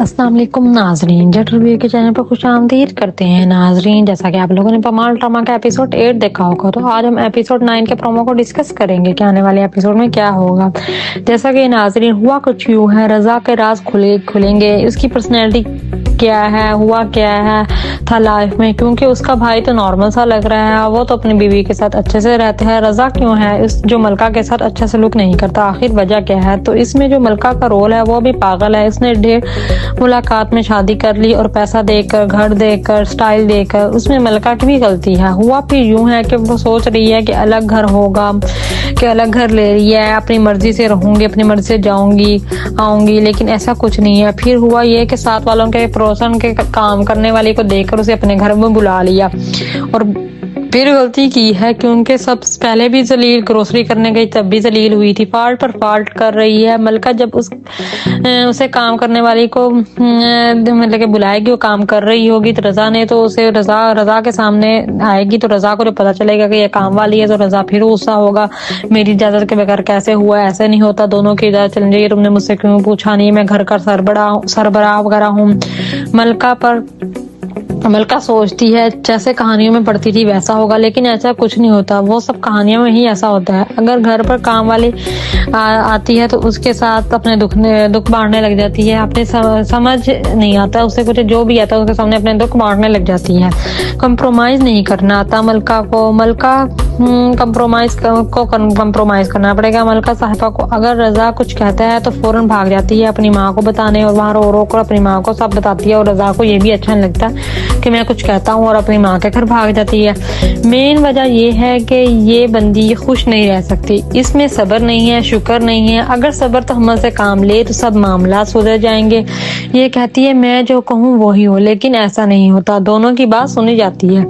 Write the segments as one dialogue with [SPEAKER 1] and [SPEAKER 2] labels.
[SPEAKER 1] السلام علیکم ناظرین، جٹ ریویو کے چینل پر خوش آمدید کرتے ہیں ناظرین۔ جیسا کہ آپ لوگوں نے پمال ڈرامہ کا ایپیسوڈ 8 دیکھا ہوگا، تو آج ہم ایپیسوڈ 9 کے پرومو کو ڈسکس کریں گے کہ آنے والے ایپیسوڈ میں کیا ہوگا۔ جیسا کہ ناظرین ہوا کچھ یوں ہے، رضا کے راز کھلیں گے، اس کی پرسنالٹی کیا ہے، ہوا کیا ہے تھا لائف میں، کیونکہ اس کا بھائی تو نارمل سا لگ رہا ہے، وہ تو اپنی بیوی کے ساتھ اچھے سے رہتے ہیں، رضا کیوں ہے جو ملکہ کے ساتھ اچھا سلوک نہیں کرتا، آخر وجہ کیا ہے۔ تو اس میں جو ملکہ کا رول ہے وہ بھی پاگل ہے، اس نے ڈھیر ملاقات میں شادی کر لی اور پیسہ دے کر، گھر دے کر، سٹائل دے کر، اس میں ملکہ کی بھی غلطی ہے۔ ہوا پھر یوں ہے کہ وہ سوچ رہی ہے کہ الگ گھر ہوگا، کہ الگ گھر لے رہی ہے، اپنی مرضی سے رہوں گی، اپنی مرضی سے جاؤں گی آؤں گی، لیکن ایسا کچھ نہیں ہے۔ پھر ہوا یہ کہ ساتھ والوں کے پڑوسن کے کام کرنے والی کو دیکھ کر اسے اپنے گھر میں بلا لیا، اور پھر غلطی کی ہے کیونکہ سب پہلے بھی ذلیل، گروسری کرنے گئی تب بھی ذلیل ہوئی تھی، فالٹ پر فالٹ کر رہی ہے۔ ملکہ جب اسے کام کرنے والی کو مطلب کہ بلائے گی، وہ کام کر رہی ہوگی، تو رضا کے سامنے آئے گی، تو رضا کو جب پتا چلے گا کہ یہ کام والی ہے تو رضا پھر غصہ ہوگا، میری اجازت کے بغیر کیسے ہوا، ایسے نہیں ہوتا، دونوں کی اجازت چلنی چاہیے، تم نے مجھ سے کیوں پوچھا نہیں، میں گھر کا سربراہ وغیرہ ہوں۔ ملکہ سوچتی ہے جیسے کہانیوں میں پڑھتی تھی ویسا ہوگا، لیکن ایسا کچھ نہیں ہوتا، وہ سب کہانیوں میں ہی ایسا ہوتا ہے۔ اگر گھر پر کام والی آتی ہے تو اس کے ساتھ اپنے دکھ بانٹنے لگ جاتی ہے، اپنے سمجھ نہیں آتا اسے کچھ، جو بھی آتا ہے اس کے سامنے اپنے دکھ بانٹنے لگ جاتی ہے۔ کمپرومائز نہیں کرنا آتا ملکہ کو، کمپرومائز کرنا پڑے گا ملکہ صاحبہ کو۔ اگر رضا کچھ کہتا ہے تو فوراً بھاگ جاتی ہے اپنی ماں کو بتانے، اور وہاں رو رو کر اپنی ماں کو سب بتاتی ہے، اور رضا کو یہ بھی اچھا نہیں لگتا کہ میں کچھ کہتا ہوں، اور اپنی ماں کے گھر بھاگ جاتی ہے۔ مین وجہ یہ ہے کہ یہ بندی خوش نہیں رہ سکتی، اس میں صبر نہیں ہے، شکر نہیں ہے۔ اگر صبر تحمل سے کام لے تو سب معاملات سدھر جائیں گے۔ یہ کہتی ہے میں جو کہوں وہی ہو، لیکن ایسا نہیں ہوتا، دونوں کی بات سنی جاتی ہے۔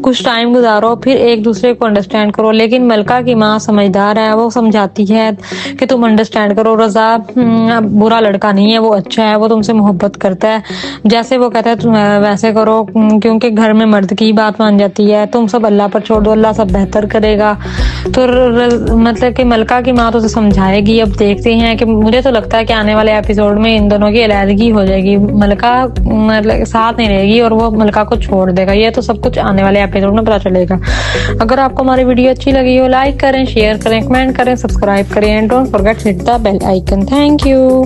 [SPEAKER 1] کچھ ٹائم گزارو، پھر ایک دوسرے کو انڈرسٹینڈ کرو، لیکن ملکہ کی ماں سمجھدار ہے، وہ سمجھاتی ہے کہ تم انڈرسٹینڈ کرو، رضا برا لڑکا نہیں ہے، وہ اچھا ہے، وہ تم سے محبت کرتا ہے، جیسے وہ کہتا ہے تم ویسے کرو، کیونکہ گھر میں مرد کی بات مان جاتی ہے، تم سب اللہ پر چھوڑ دو، اللہ سب بہتر کرے گا۔ تو مطلب کہ ملکہ کی ماں تو اسے سمجھائے گی۔ اب دیکھتے ہیں کہ مجھے تو لگتا ہے کہ آنے والے ایپیسوڈ میں ان دونوں کی علیحدگی ہو جائے گی، ملکہ مطلب ساتھ نہیں رہے گی اور وہ ملکہ کو چھوڑ دے گا، یہ تو سب کچھ آنے والے ایپیسوڈ میں پتا چلے گا۔ اگر آپ کو ہماری ویڈیو اچھی لگی ہو، لائک کریں، شیئر کریں، کمنٹ کریں، سبسکرائب کریں، and don't forget to hit the bell icon. Thank you.